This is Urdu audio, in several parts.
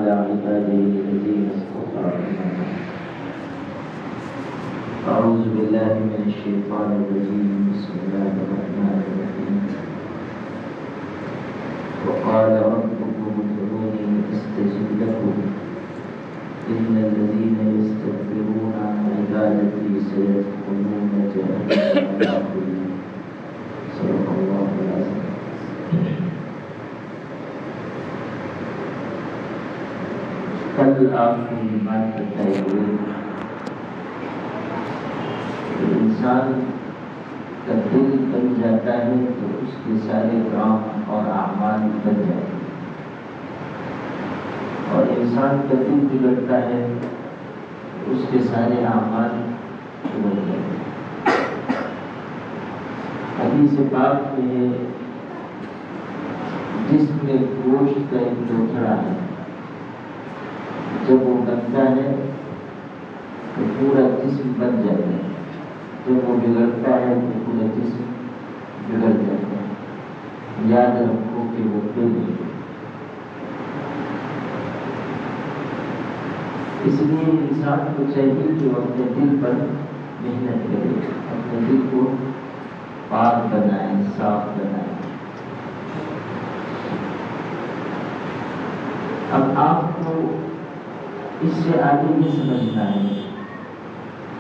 على عباده الذين اصطفى. أعوذ بالله من الشيطان الرجيم. بسم الله الرحمن الرحيم. وقال ربكم ادعوني استجب لكم إن الذين يستكبرون عن عبادتي سيدخلون جهنم داخلين. صدق الله العظيم. کل آپ کو یہ بات بتائی ہوئی کہ انسان کا دل بن جاتا ہے تو اس کے سارے کام اور اعمال بن جاتے ہیں، اور انسان کا دل بگڑتا ہے تو اس کے سارے اعمال بگڑ جاتے ہیں۔ حدیث پاک میں ہے جسم میں گوشت کا ایک ٹوکرا ہے، جب وہ بنتا ہے تو پورا جسم بن جاتا ہے، جب وہ بگڑتا ہے تو پورا جسم بگڑ جاتا ہے۔ یاد رکھو کہ وہ دل ہے۔ اس لیے انسان کو چاہیے کہ وہ اپنے دل پر محنت کرے، اپنے دل کو پاک بنائے، صاف بنائے۔ اب آپ کو اس سے آگے یہ سمجھنا ہے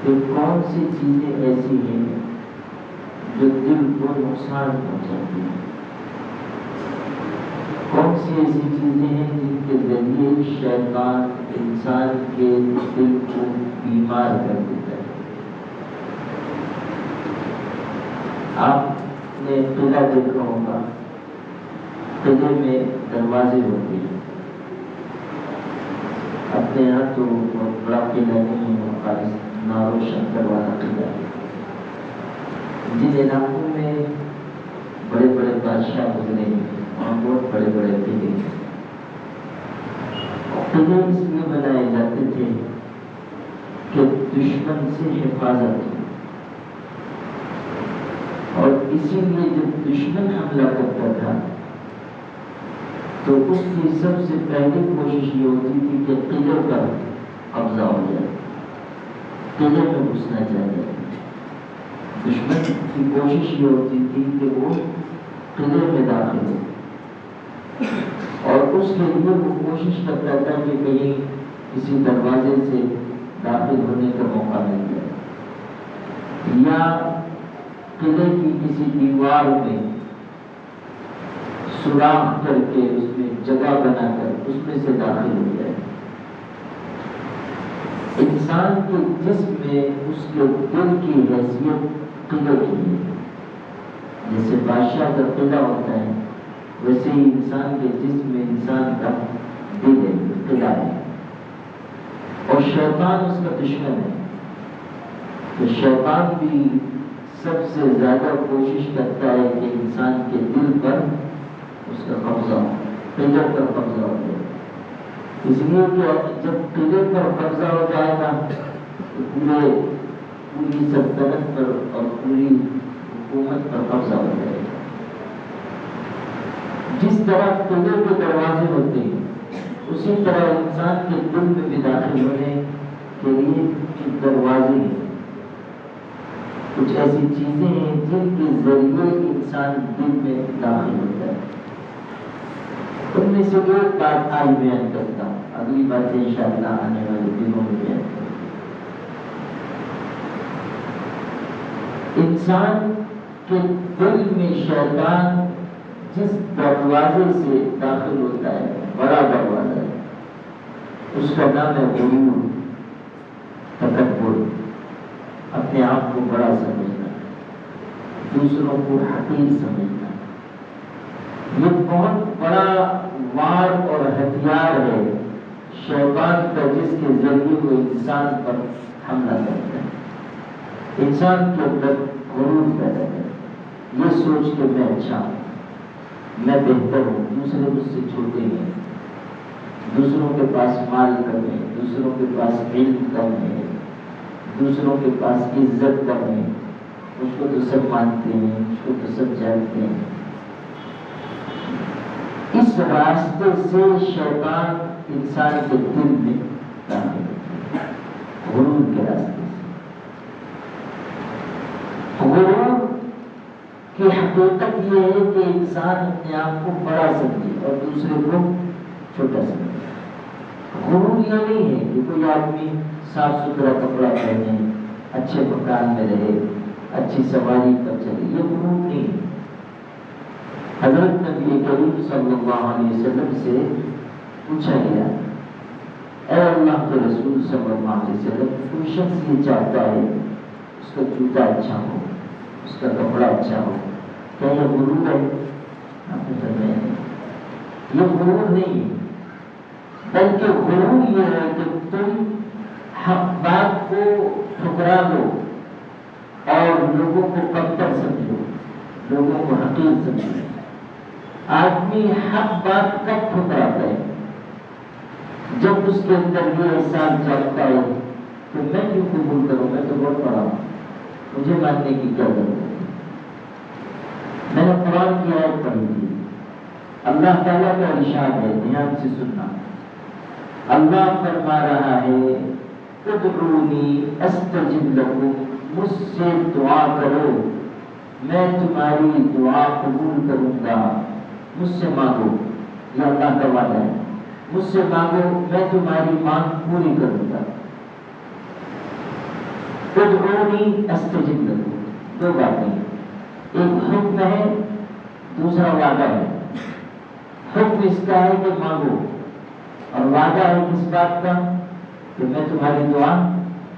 کہ کون سی چیزیں ایسی ہیں جو دل کو نقصان پہنچاتی ہیں، کون سی ایسی چیزیں ہیں جن کے ذریعے شیطان انسان کے دل کو بیمار کر دیتا ہے۔ آپ نے قلعہ دیکھا ہوگا، قلعے میں دروازے ہوتے ہیں۔ اپنے یہاں تو بہت بڑا قلعہ نہیں ہے، خالص نارو شنکر والا قلعہ ہے۔ جن علاقوں میں بڑے بڑے بادشاہ گزرے ہیں وہاں بہت بڑے بڑے قلعے ہیں۔ قلعے اس لیے بنائے جاتے تھے کہ دشمن سے حفاظت ہو، اور اسی لیے جب دشمن حملہ کرتا تھا تو اس کی سب سے پہلی کوشش یہ ہوتی تھی کہ قلعے پر قبضہ ہو جائے، قلعے میں گھسنا چاہیے۔ دشمن کی کوشش یہ ہوتی تھی کہ وہ قلعے میں داخل ہو، اور اس کے لیے وہ کوشش کرتا تھا کہ کہیں کسی دروازے سے داخل ہونے کا موقع مل جائے، یا قلعے کی کسی دیوار میں سوراخ کر کے اس میں جگہ بنا کر اس میں سے داخل ہو جائے۔ انسان کے جسم میں اس کے دل کی حیثیت قلعے کی ہے۔ جیسے بادشاہ کا قلعہ ہوتا ہے ویسے ہی انسان کے جسم میں انسان کا دل ہے، قلعہ ہے، اور شیطان اس کا دشمن ہے۔ تو شیطان بھی سب سے زیادہ کوشش کرتا ہے کہ انسان کے دل پر اس کا قبضہ ہو، قلعے پر قبضہ ہو جائے۔ اس لیے کہ جب قلعے پر قبضہ ہو جائے گا تو پوری سلطنت پر اور پوری حکومت پر قبضہ ہو جائے گا۔ جس طرح قلعے کے دروازے ہوتے ہیں اسی طرح انسان کے دل میں بھی داخل ہونے کے لیے دروازے ہیں۔ کچھ ایسی چیزیں ہیں جن کے ذریعے انسان دل میں داخل ہوتا ہے۔ ان میں سے ایک بات آج بیان کرتا ہوں، اگلی باتیں انشاءاللہ آنے والے دنوں میں بیان کروں۔ انسان کے دل میں شیطان جس دروازے سے داخل ہوتا ہے، بڑا دروازہ ہے، اس کا نام ہے غرور، تکبر، اپنے آپ کو بڑا سمجھنا، دوسروں کو حقیر سمجھنا۔ یہ بہت بڑا وار اور ہتھیار ہے شیطان کا، جس کے ذریعے وہ انسان پر حملہ کرتا ہے۔ انسان کے اندر غرور پیدا کرتا ہے، یہ سوچ کہ میں اچھا ہوں، میں بہتر ہوں، دوسرے مجھ سے چھوٹے ہیں، دوسروں کے پاس مال کم ہے، دوسروں کے پاس علم کم ہے، دوسروں کے پاس عزت کم ہے، اس کو تو سب مانتے ہیں، اس کو تو سب جانتے ہیں۔ اس راستے سے شیطان انسان کے دل میں داخل ہوتا ہے، غرور کے راستے سے۔ غرور کی حقیقت یہ ہے کہ انسان اپنے آپ کو بڑا سمجھے اور دوسرے کو چھوٹا سمجھے۔ غرور یہ نہیں ہے کہ کوئی آدمی صاف ستھرا کپڑا پہنے، اچھے مکان میں رہے، اچھی سواری پر چلے، یہ غرور نہیں ہے۔ حضرت نبی کریم صلی اللہ علیہ وسلم سے پوچھا گیا، اے اللہ کے رسول صلی اللہ علیہ وسلم، کوئی شخص یہ چاہتا ہے اس کا جوتا اچھا ہو، اس کا کپڑا اچھا ہو، کیا یہ غرور ہے؟ آپ نے فرمایا یہ غرور نہیں ہے، بلکہ غرور یہ ہے کہ تم حق بات کو ٹھکرا دو اور لوگوں کو کمتر سمجھو، لوگوں کو حقیر سمجھو۔ آدمی حق بات کب ٹھکراتا ہے؟ جب اس کے اندر یہ احساس جاگتا ہے کہ میں کیوں قبول کروں، میں تو بہت بڑا ہوں، مجھے ماننے کی کیا ضرورت ہے۔ میں نے قرآن کی آیت پڑھی تھی، اللہ تعالیٰ کا ارشاد ہے، دھیان سے سننا۔ اللہ فرما رہا ہے ادعونی استجب لکم، مجھ سے دعا کرو میں تمہاری دعا قبول کروں گا۔ مجھ سے مانگو، یہ اللہ کا وعدہ ہے، مجھ سے مانگو میں تمہاری مانگ پوری کروں گا۔ ادعونی استجب لکم، دو باتیں، ایک حکم ہے، دوسرا وعدہ ہے۔ حکم اس کا ہے کہ مانگو، اور وعدہ ہے کس بات کا؟ کہ میں تمہاری دعا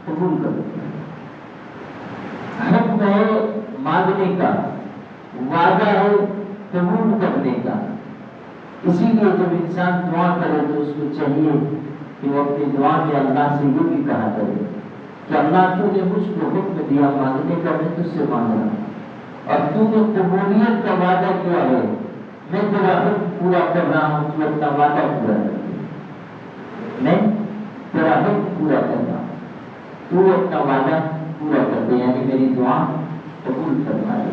قبول کروں گا۔ حکم ہے مانگنے کا، وعدہ ہے قبول کرنے کا۔ اسی لیے جب انسان دعا کرے تو اس کو چاہیے کہ وہ اپنی دعا میں اللہ سے یہ بھی کہا کرے کہ اللہ تو نے مجھ کو حکم دیا مانگنے کا، میں تجھ سے مانگ رہا ہوں، اور تو نے قبولیت کا وعدہ کیا ہے، میں تیرا حکم پورا کر رہا ہوں، تو اپنا وعدہ پورا کر دے، میں تیرا حکم پورا کر رہا ہوں، تو اپنا وعدہ پورا کر دے، یعنی میری دعا قبول فرما دے۔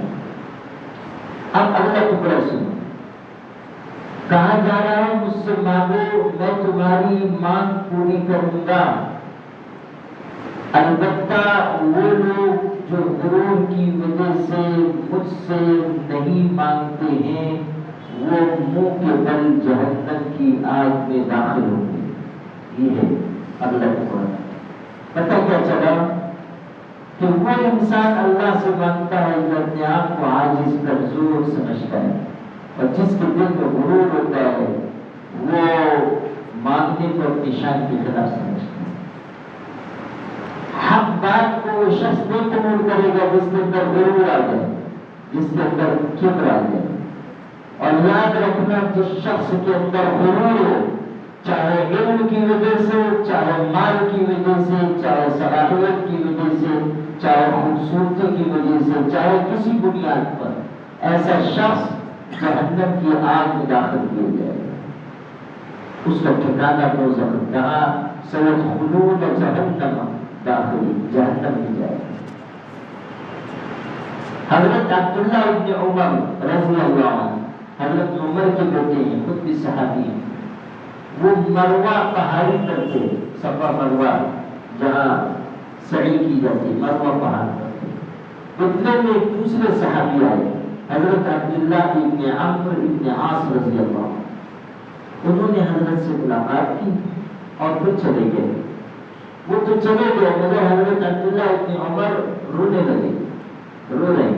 اب اگلا ٹکڑا سنو، کہا جا رہا ہے مجھ سے مانگو میں تمہاری مانگ پوری کروں گا۔ البتہ وہ لوگ جو غرور کی وجہ سے مجھ سے نہیں مانگتے ہیں وہ منہ کے بل جہنم کی آگ میں داخل ہوں گے۔ یہ ہے اگلا ٹکڑا۔ پتہ کیا چلا کہ وہ انسان اللہ سے مانگتا ہے جو اپنے آپ کو عاجز کمزور سمجھتا ہے، اور جس کے دل میں غرور ہوتا ہے وہ مانگنے کو اپنی شان کے خلاف سمجھتا ہے۔ حق بات کو وہ شخص نہیں قبول کرے گا جس کے اندر غرور آ جائے، جس کے اندر کبر آ جائے۔ اور یاد رکھنا جس شخص کے اندر غرور ہو، چاہے علم کی وجہ سے، چاہے مال کی وجہ سے، چاہے صلاحیت کی وجہ سے، چاہے خوبصورتی کی وجہ سے، چاہے کسی بنیاد پر، ایسا شخص جہنم کی آگ میں داخل کیا جائے گا۔ اس کا ٹھکانہ دوزخ، کہا سیدخلون جہنم داخل، جہنم میں جائے گا۔ حضرت عبداللہ ابن عمر رضی اللہ عنہ، حضرت عمر کے بیٹے ہیں، خود بھی صحابی ہیں، وہ مروہ پہاڑی پر تھے، صفا مروہ جہاں سعی کی جاتی، مروہ پہاڑ پر تھے۔ اتنے میں ایک دوسرے صحابی آئے، حضرت عبداللہ ابن عمرو ابن عاص رضی اللہ عنہ۔ انہوں نے حضرت سے ملاقات کی اور پھر چلے گئے۔ وہ تو چلے گئے مگر حضرت عبداللہ ابن عمر رونے لگے، رو رہے ہیں۔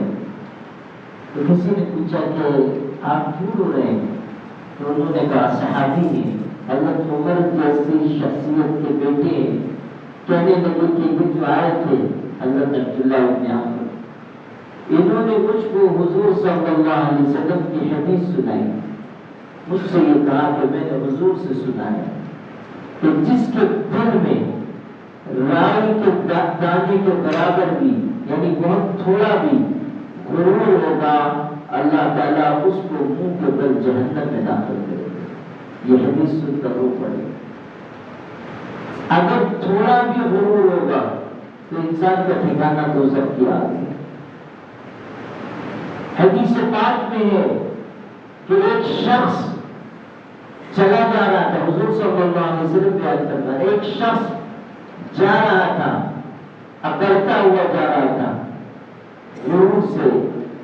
تو کسی نے پوچھا کہ آپ کیوں رو رہے ہیں؟ تو انہوں نے کہا صحابی ہیں، حضرت عمر جیسی شخصیت کے بیٹے ہیں، کہنے لگے کہ یہ جو آئے تھے حضرت عبداللہ ابن عمر، انہوں نے مجھ کو حضور صلی اللہ علیہ وسلم کی حدیث سنائی، مجھ سے یہ کہا کہ میں نے حضور سے سنا ہے کہ جس کے دل میں رائی کے دانے کے برابر بھی، یعنی بہت تھوڑا بھی غرور ہوگا، اللہ تعالیٰ اس کو منہ کے بل جہنم میں داخل کرے گا۔ یہ حدیث سن کر رو پڑے۔ اگر تھوڑا بھی غرور ہوگا تو انسان کا ٹھکانہ دوزخ کی آگ ہے۔ حدیث پاک میں ہے کہ ایک شخص چلا جا رہا تھا، حضور صلی اللہ علیہ وسلم بیان فرما رہے، ایک شخص جا رہا تھا، اکڑتا ہوا جا رہا تھا، غرور سے،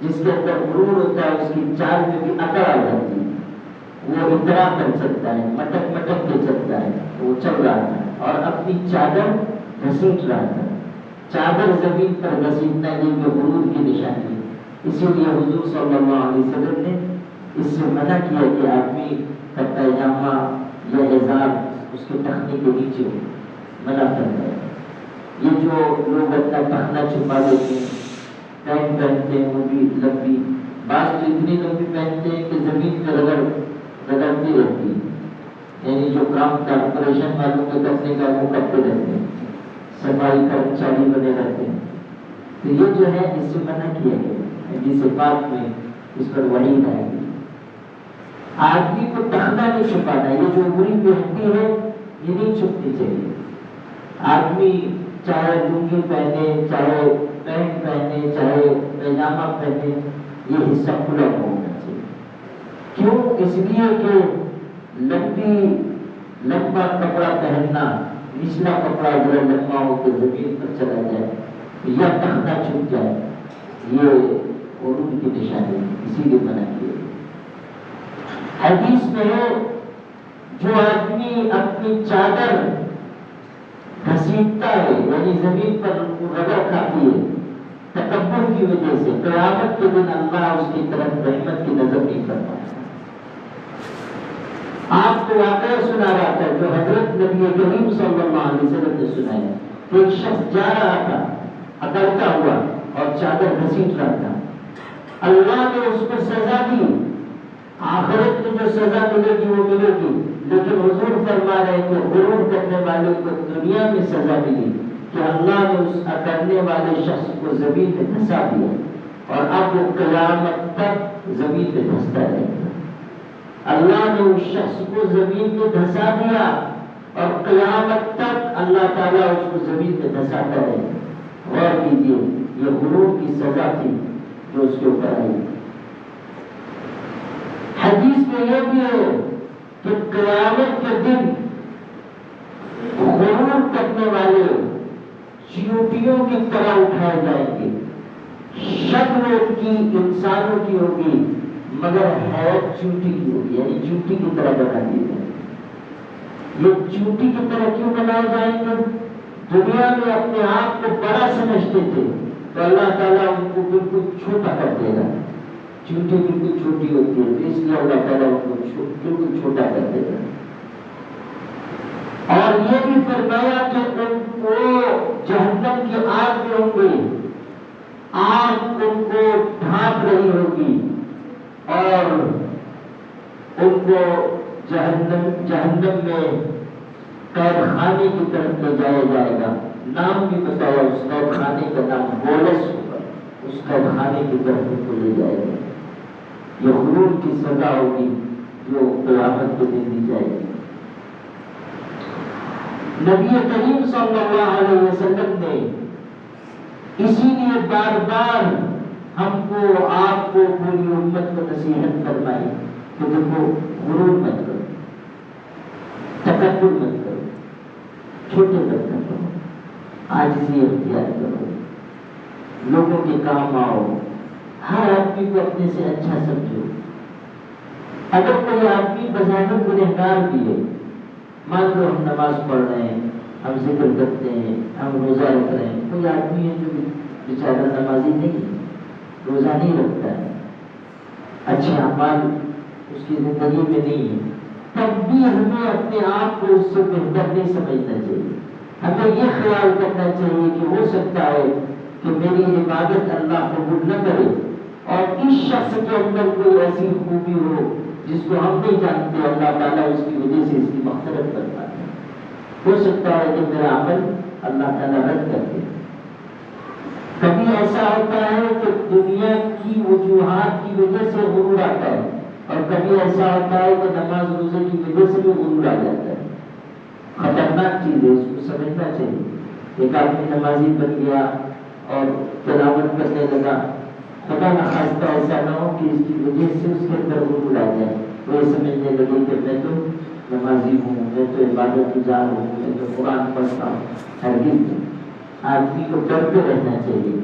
جس کے اندر غرور ہوتا ہے اس کی چال میں بھی اکڑ آ جاتی ہے، وہ اترا کر چلتا ہے، مٹک مٹک کے چلتا ہے، وہ چل رہا تھا اور اپنی چادر گھسیٹ رہا تھا، چادر زمین پر گھسیٹنا یہ کہ غرور کی نشانی ہے۔ اسی لیے حضور صلی اللہ علیہ وسلم نے اس سے منع کیا کہ آدمی کا پیجامہ یا ازار اس کے ٹخنے کے نیچے ہو، منع کرتا ہے۔ یہ جو لوگ اپنا ٹخنا چھپا دیتے ہیں، پینٹ پہنتے ہیں وہ بھی لمبی، بعض تو اتنی لمبی پہنتے ہیں کہ زمین پہ رگڑتی رہتی ہے، یعنی جو کام کارپوریشن والوں کے کرنے کا وہ کرتے رہتے ہیں، صفائی کرمچاری بنے رہتے ہیں۔ تو یہ جو ہے اس سے منع کیا گیا، حدیث پاک میں اس پر وعید آئے گی۔ آدمی کو ٹخنا نہیں چھپانا، یہ جو بری پہنتی ہے یہ نہیں چھپنی چاہیے۔ آدمی چاہے لنگی پہنے، چاہے پینٹ پہنے، چاہے پیجامہ پہنے، یہ حصہ کھلا ہونا چاہیے۔ کیوں؟ اس لیے کہ لمبا کپڑا پہننا، نچلا کپڑا ذرا لمبا ہو کے زمین پر چلا جائے یا ٹخنا چھپ جائے، یہ غرور کی نشانی ہے، اسی لیے منع کیا۔ حدیث میں ہے جو آدمی اپنی چادر گھسیٹتا ہے، یعنی زمین پر رگڑ کھاتی ہے تکبر کی وجہ سے، قیامت کے دن اللہ اس کی طرف رحمت کی نظر نہیں کرتا۔ آپ کو واقعہ سنا رہا تھا جو حضرت نبی کریم صلی اللہ علیہ وسلم نے سنایا کہ ایک شخص جا رہا تھا اکڑتا ہوا اور چادر گھسیٹ رہا تھا، اللہ نے اس کو سزا دی، آخرت میں جو سزا ملے گی وہ ملے گی، لیکن حضور فرما رہے ہیں کہ غرور کرنے والے کو دنیا میں سزا ملی کہ اللہ نے اس اکڑنے والے شخص کو زمین میں دھسا دیا اور اب وہ قیامت تک زمین میں دھستا رہے گا۔ اللہ نے اس شخص کو زمین میں دھسا دیا اور قیامت تک اللہ تعالیٰ اس کو زمین میں دھساتا رہے گا۔ غور کیجیے، یہ غرور کی سزا تھی جو اس کے اوپر آئی۔ حدیث میں یہ بھی ہے کہ قیامت کے دن غرور کرنے والے چیونٹیوں کی طرح اٹھائے جائیں گے، شکل ان کی انسانوں کی ہوگی مگر حیرت چونٹی کی ہوگی، یعنی چونٹی کی طرح بنا دی جائے۔ یہ چونٹی کی طرح کیوں بنائے جائیں گے؟ دنیا میں اپنے آپ کو بڑا سمجھتے تھے تو اللہ تعالیٰ ان کو بالکل چھوٹا کر دے گا، چونٹی بالکل چھوٹی ہوتی ہے تو اس لیے اللہ تعالیٰ ان کو بالکل چھوٹا کر دے گا۔ اور یہ بھی فرمایا کہ ان کو جہنم کی آگ میں ہوں گے، آگ ان کو ڈھانپ رہی ہوگی اور ان کو جہنم میں قید خانے کی طرف لے جایا جائے گا۔ نام بھی بتایا اس قید خانے کا نام بولس ہوگا، اس قید خانے کی طرف ان کو لے جائے گا۔ یہ غرور کی سزا ہوگی جو قیامت کے دن دی جائے گی۔ نبی کریم صلی اللہ علیہ وسلم نے اسی لیے بار بار ہم کو، آپ کو، پوری امت کو نصیحت فرمائی کہ دیکھو غرور مت کرو، تکبر مت کرو، چھوٹے مت کرو، عاجزی اختیار کرو، لوگوں کے کام آؤ، ہر آدمی کو اپنے سے اچھا سمجھو۔ اگر کوئی آدمی بظاہر گنہگار بھی ہے، مان لو ہم نماز پڑھ رہے ہیں، ہم ذکر کرتے ہیں، ہم روزہ رکھ رہے ہیں، کوئی آدمی ہے جو بیچارہ نمازی نہیں ہے، روزہ نہیں رکھتا ہے، اچھے اعمال اس کی زندگی میں نہیں ہے، تب بھی ہمیں اپنے آپ کو اس سے بہتر نہیں سمجھنا چاہیے۔ ہمیں یہ خیال کرنا چاہیے کہ ہو سکتا ہے کہ میری عبادت اللہ قبول نہ کرے اور اس شخص کے اندر کوئی ایسی خوبی ہو جس کو ہم نہیں جانتے، اللہ تعالیٰ اس کی وجہ سے اس کی مغفرت کرتا ہے۔ ہو سکتا ہے کہ میرا عمل اللہ تعالیٰ رد کر دے۔ کبھی ایسا ہوتا ہے کہ دنیا کی وجوہات کی وجہ سے غرور آتا ہے اور کبھی ایسا ہوتا ہے کہ نماز روزے کی وجہ سے بھی غرور آ جاتا ہے۔ خطرناک چیز ہے، اس کو سمجھنا چاہیے۔ ایک آدمی نمازی بن گیا اور تلاوت کرنے لگا، خدا نخواستہ ایسا نہ ہو کہ اس کی وجہ سے اس کے اندر غرور آ جائے، وہ یہ سمجھنے لگے کہ میں تو نمازی ہوں، میں تو عبادت گزار ہوں، میں تو قرآن پڑھتا ہوں، ہرگز نہیں۔ آدمی کو ڈرتے رہنا چاہیے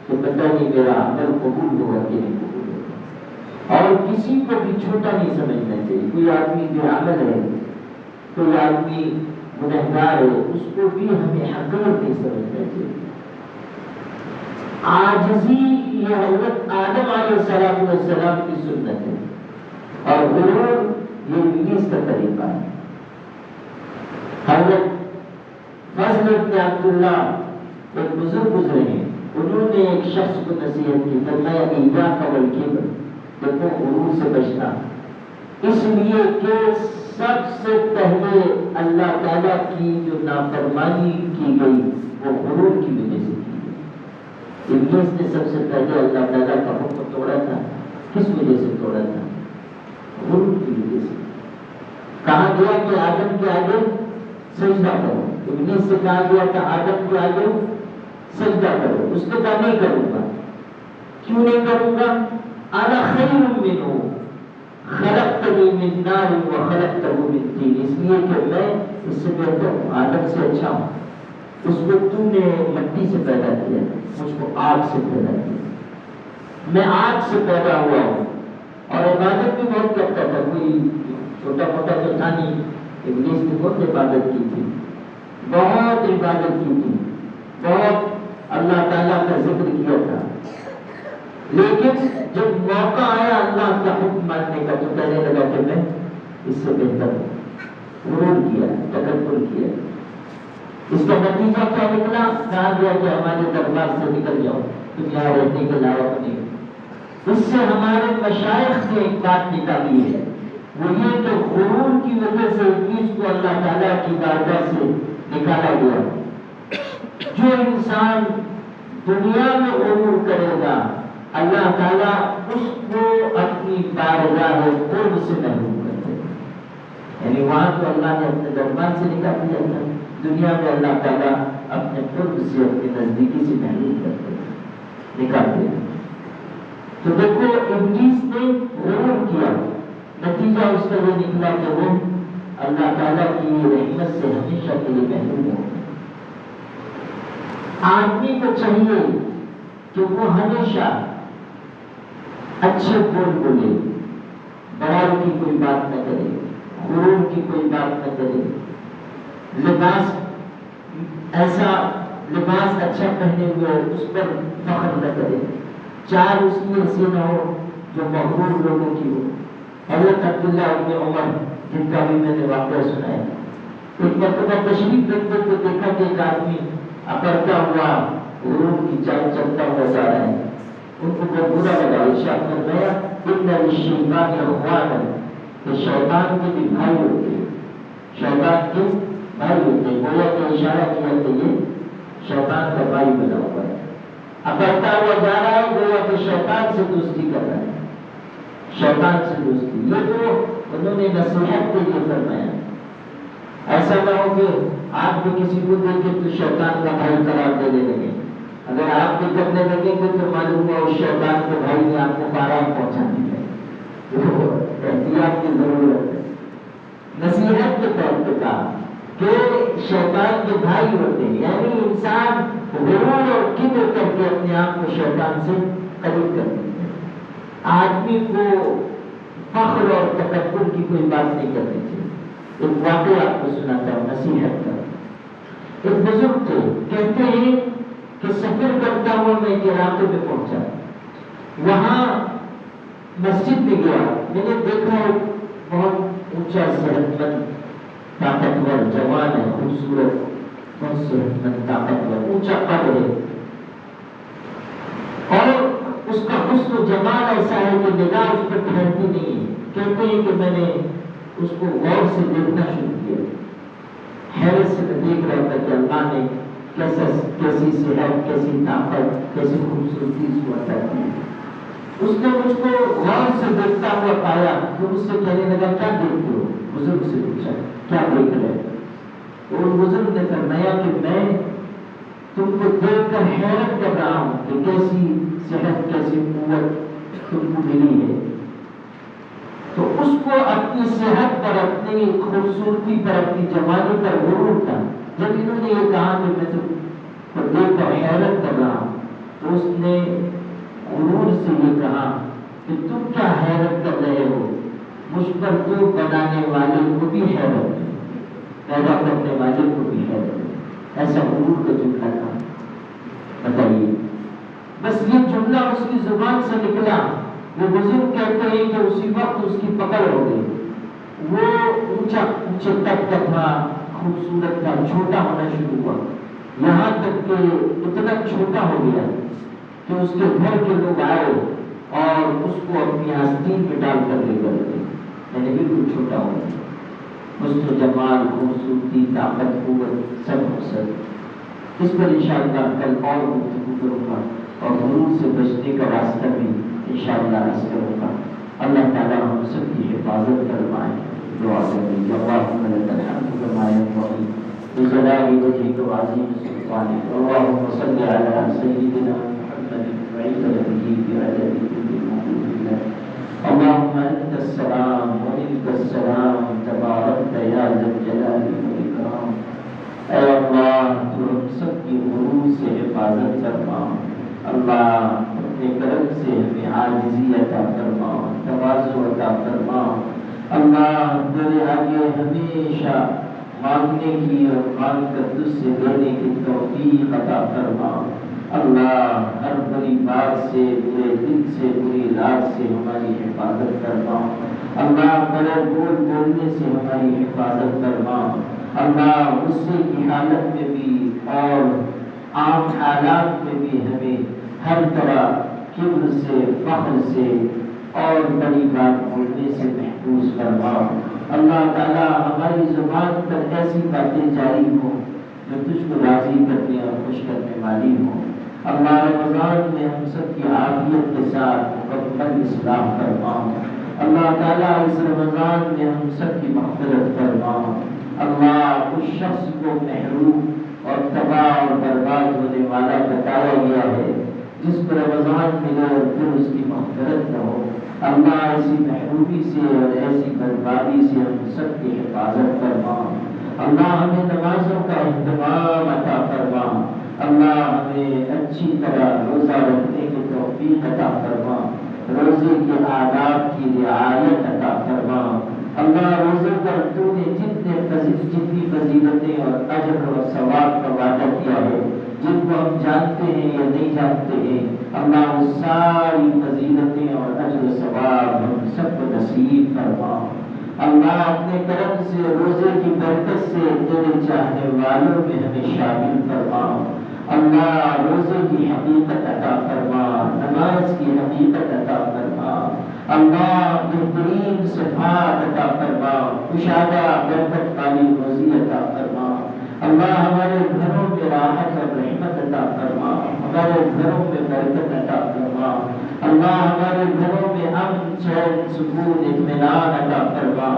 کہ پتہ نہیں میرا عمل قبول ہوگا کہ نہیں قبول ہوگا، اور کسی کو بھی چھوٹا نہیں سمجھنا چاہیے۔ کوئی آدمی بے عمل ہے، کوئی آدمی گنہگار ہے، اس کو بھی ہمیں حقیر نہیں سمجھنا چاہیے۔ عاجزی یہ حضرت آدم علیہ السلام کی سنت ہے، اور غرور یہ ابلیس کا طریقہ ہے۔ حضرت فضل بن عبداللہ ایک بزرگ گزرے ہیں، انہوں نے ایک شخص کو نصیحت کی، فرمایا ایاک والکبر، دیکھو غرور سے بچنا، اس لیے کہ سب سے پہلے اللہ تعالیٰ کی جو نافرمانی کی گئی وہ غرور کی وجہ سے کی گئی۔ ابلیس نے سب سے پہلے اللہ تعالیٰ کا حکم توڑا تھا، کس وجہ سے توڑا تھا؟ غرور کی وجہ سے۔ کہا گیا کہ آدم کے آگے سجدہ کرو، ابلیس سے کہا گیا کہ آدم کے آگے سجدہ کرو، اس نے کہا نہیں کروں گا۔ کیوں نہیں کروں گا؟ انا خیر منہ خلقتنی من نار وخلقتہ من طین، اس لیے کہ میں اس سے بہتر ہوں، آدم سے اچھا ہوں، اس کو تو نے مٹی سے پیدا کیا، مجھ کو آگ سے پیدا کیا، میں آگ سے پیدا ہوا ہوں، اور عبادت بھی بہت کرتا تھا، کوئی چھوٹا موٹا تو تھا نہیں۔ ابلیس نے بہت عبادت کی تھی، بہت عبادت کی تھی، بہت اللہ تعالیٰ کا ذکر کیا تھا، لیکن جب موقع آیا اللہ کا حکم ماننے کا تو کہنے لگا کہ میں اس سے بہتر ہوں، غرور کیا، تکبر کیا۔ اس کا نتیجہ کیا نکلا؟ کہا گیا کہ ہمارے دربار سے نکل جاؤ، تم یہاں رہنے کے لائق نہیں۔ اس سے ہمارے مشائخ نے ایک بات نکالی ہے، وہ یہ کہ غرور کی وجہ سے ابلیس کو اللہ تعالیٰ کی بارگاہ سے نکالا گیا۔ جو انسان دنیا میں غرور کرے گا اللہ تعالیٰ اس کو اپنی بارگاہ قرب سے محروم کر دے گا، یعنی وہاں تو اللہ نے اپنے دربار سے نکال دیا تھا، دنیا میں اللہ تعالیٰ اپنے قرب سے، اپنی نزدیکی سے محروم کر دے گا، نکال دیا۔ تو دیکھو ابلیس نے غرور کیا، نتیجہ اس کا یہ نکلا کہ وہ اللہ تعالیٰ کی رحمت سے ہمیشہ کے لیے محروم ہو گئے۔ آدمی کو چاہیے کہ وہ ہمیشہ اچھے بول بولے، بڑائی کی کوئی بات نہ کرے، غرور کی کوئی بات نہ کرے، لباس ایسا لباس اچھا پہنے ہوئے اس پر فخر نہ کرے، چال اس کی ایسی نہ ہو جو مغرور لوگوں کی ہو۔ حضرت عبداللہ ابن عمر جن کا بھی میں نے واقعہ سنایا، ایک مرتبہ تشریف رکھتے تو دیکھا کہ ایک آدمی اکڑتا ہوا غرور کی چال چلتا ہوا جا رہا ہے، ان کو بہت برا لگا۔ ارشاد فرمایا ان للشیطان اخوانا، کہ شیطان کے بھی بھائی ہوتے ہیں، شیطان کے بھائی ہوتے ہیں، گویا کہ اشارہ کیا کہ یہ شیطان کا بھائی بنا ہوا ہے، اکڑتا ہوا جا رہا ہے، گویا کہ شیطان سے دوستی کر رہا ہے، شیطان سے دوستی۔ یہ تو انہوں نے نصیحت کے لیے فرمایا، ایسا نہ ہو کہ آپ بھی کسی کو دیکھے تو شیطان کا بھائی قرار دینے لگے، اگر آپ بھی کرنے لگیں گے تو معلوم ہوا اس شیطان کے بھائی نے آپ کو بارہ پہنچا دیا۔ احتیاط کی ضرورت ہے۔ نصیحت کے طور پہ کہا کہ شیطان کے بھائی ہوتے ہیں، یعنی انسان غرور اور کبر کر کے اپنے آپ کو شیطان سے قریب کر دیتے ہیں۔ آدمی کو فخر اور تکبر کی کوئی بات نہیں کرنی چاہیے۔ ایک واقعہ آپ کو سناتا ہوں نصیحت کا۔ ایک بزرگ تھے، کہتے ہیں کہ سفر کرتا ہوا میں ایک علاقے میں پہنچا، وہاں مسجد میں گیا، میں نے دیکھا ایک بہت اونچا صحت مند طاقتور جوان ہے، خوبصورت بہت صحت مند طاقتور، اونچا قد ہے، اور اس کا حسن و جمال ایسا ہے کہ نگاہ اس پر ٹھہرتی نہیں ہے۔ کہتے ہیں کہ میں نے اس کو غور سے دیکھنا شروع کیا، حیرت سے میں دیکھ رہا تھا کہ اللہ نے کیسی صحت، کیسی طاقت، کیسی خوبصورتی اس کو عطا کی۔ اس نے مجھ کو غور سے دیکھتا ہوا پایا تو مجھ سے کہنے لگا کیا دیکھتے ہو؟ بزرگ سے پوچھا کیا دیکھ رہے؟ اور بزرگ نے فرمایا کہ میں تم کو دیکھ کر حیرت کر رہا ہوں کہ کیسی صحت، کیسی قوت تم کو ملی ہے۔ تو اس کو اپنی صحت پر، اپنی خوبصورتی پر، اپنی جوانی پر غرور تھا۔ جب انہوں نے یہ کہا کہ میں تو دیکھ کر حیرت کر رہا ہوں، تو اس نے غرور سے یہ کہا کہ تم کیا حیرت کر رہے ہو، مجھ پر تو بنانے والے کو بھی حیرت ہے، پیدا کرنے والے کو بھی حیرت ہے۔ ایسا غرور کا جملہ تھا۔ بتائیے، بس یہ جملہ اس کی زبان سے نکلا، وہ بزرگ کہتے ہیں کہ اسی وقت اس کی پکڑ ہو گئی۔ وہ اونچا اونچے تک کا تھا، خوبصورت تھا، چھوٹا ہونا شروع ہوا، یہاں تک کہ اتنا چھوٹا ہو گیا کہ اس کے گھر کے لوگ آئے اور اس کو اپنی آستین میں ڈال کر لے کر گئے، یعنی بالکل چھوٹا ہو گیا۔ حسن و جمال، خوبصورتی، طاقت، قوت، سب حسن۔ اس پر انشاءاللہ کل اور گفتگو کروں گا، اور غرور سے بچنے کا راستہ بھی انشاءاللہ عرض کروں گا۔ اللہ تعالیٰ ہم سب کی حفاظت فرمائے۔ دعا کریں، اللہم لک الحمد کما ينبغی لجلال وجهك وعظیم سلطانک، اللہم صل علی سیدنا محمد وعلى بعدد كل موجود لك، اللہم انت السلام ومنک السلام تبارکت یا ذا الجلال والاکرام۔ اے اللہ، تو ہم سب کی غرور سے حفاظت فرما۔ اللہ، اپنے کرم سے ہمیں عاجزی عطا فرما، تواضع عطا فرما۔ اللہ، تیرے آگے ہمیشہ مانگنے کی اور مانگ کر تجھ سے لینے کی توفیق عطا فرما۔ اللہ، ہر بری بات سے، برے دل سے، بری رات سے ہماری حفاظت فرما۔ اللہ، بڑے بول بولنے سے ہماری حفاظت فرما۔ اللہ، غصے کی حالت میں بھی اور عام حالات میں بھی ہمیں ہر طرح کبر سے، فخر سے اور بڑی بات بولنے سے محفوظ فرما۔ اللہ تعالیٰ، ہماری زبان پر ایسی باتیں جاری ہوں جو تجھ کو راضی کرنے اور خوش کرنے والی ہوں۔ اللہ، رمضان میں ہم سب کی عافیت کے ساتھ مکمل اصلاح فرما۔ اللہ تعالیٰ، اس رمضان میں ہم سب کی مغفرت فرما۔ اللہ، اس شخص کو محروم اور تباہ اور برباد ہونے والا بتایا گیا ہے جس پر رمضان ملے اور پھر اس کی مغفرت نہ ہو۔ اللہ، ایسی محرومی سے اور ایسی بربادی سے ہم سب کی حفاظت فرما۔ اللہ، ہمیں نمازوں کا اہتمام عطا فرما۔ اللہ، ہمیں اچھی طرح روزہ رکھنے کی توفیق عطا فرما، روزے کے آداب کی رعایت عطا فرما۔ اللہ، روزے پر تو نے جتنی فضیلتیں اور اجر اور ثواب کا وعدہ کیا ہے، جن کو ہم جانتے ہیں یا نہیں جانتے ہیں، اللہ، وہ ساری فضیلتیں اور اجر و ثواب ہم سب کو نصیب فرما۔ اللہ، اپنے کرم سے، روزے کی برکت سے تیرے چاہنے والوں میں ہمیں شامل فرما۔ اللہ، روزے کی حقیقت عطا فرما، نماز کی حقیقت عطا فرما۔ اللہ، بہترین صفات عطا فرما، کشادہ برکت والی روزی عطا فرما۔ اللہ، ہمارے گھروں میں راحت اور رحمت عطا فرما، ہمارے گھروں میں برکت عطا فرما۔ اللہ، ہمارے گھروں میں امن، چین، سکون، اطمینان عطا فرما۔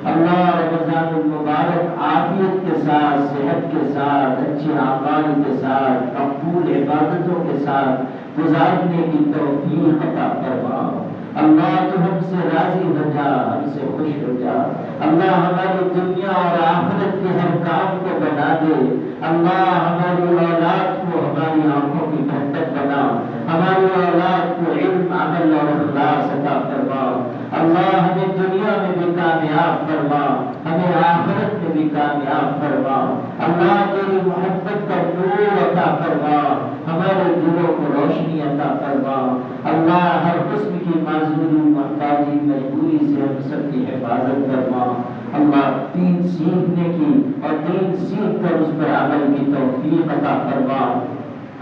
اللہ، رمضان المبارک عافیت کے ساتھ، صحت کے ساتھ، اچھے اعمال کے ساتھ، مقبول عبادتوں کے ساتھ گزارنے کی توفیق عطا فرما۔ اللہ، تو ہم سے راضی ہو جا، ہم سے خوش ہو جا۔ اللہ، ہماری دنیا اور آخرت کے ہر کام کو بنا دے۔ اللہ، ہماری اولاد کو ہماری آنکھوں کی ٹھنڈک بنا، ہماری اولاد کو علم، عمل اور اخلاص عطا فرما۔ اللہ، ہمیں دنیا میں بھی کامیاب فرما، ہمیں آخرت میں بھی کامیاب فرما۔ اللہ، تیری محبت کا نور عطا فرما، ہمارے دلوں کو روشنی عطا فرما۔ اللہ، ہر قسم کی معذوری، محتاجی، مجبوری سے ہم سب کی حفاظت فرما۔ اللہ، دین سیکھنے کی اور دین سیکھ کر اس پر عمل کی توفیق عطا فرما۔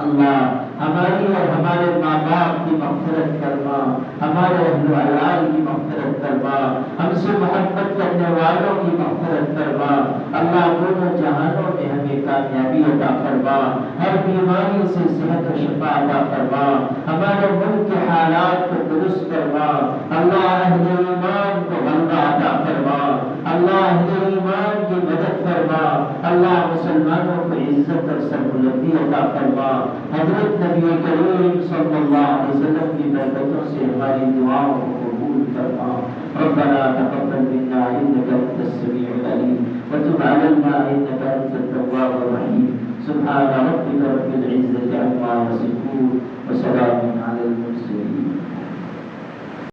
اللہ، ہماری اور ہمارے ماں باپ کی مغفرت فرما، ہمارے اہل و عیال کی مغفرت فرما، ہم سے محبت کرنے والوں کی مغفرت فرما۔ اللہ، دونوں جہانوں میں ہمیں کامیابی عطا فرما، ہر بیماری سے صحت و شفا عطا فرما، ہمارے ملک کے حالات کو درست فرما۔ اللہ، اہل ایمان کو غلبہ عطا فرما۔ اللہ، اہل ایمان کی مدد فرما۔ اللہ، مسلمانوں کو عزت اور سربلندی عطا فرما۔ حضرت نبی کریم صلی اللہ علیہ وسلم کی برکتوں سے ہماری دعاؤں کو قبول فرما۔ ربنا تقبل منا إنك أنت السميع العليم وتب علينا إنك أنت التواب الرحيم سبحان ربك رب العزة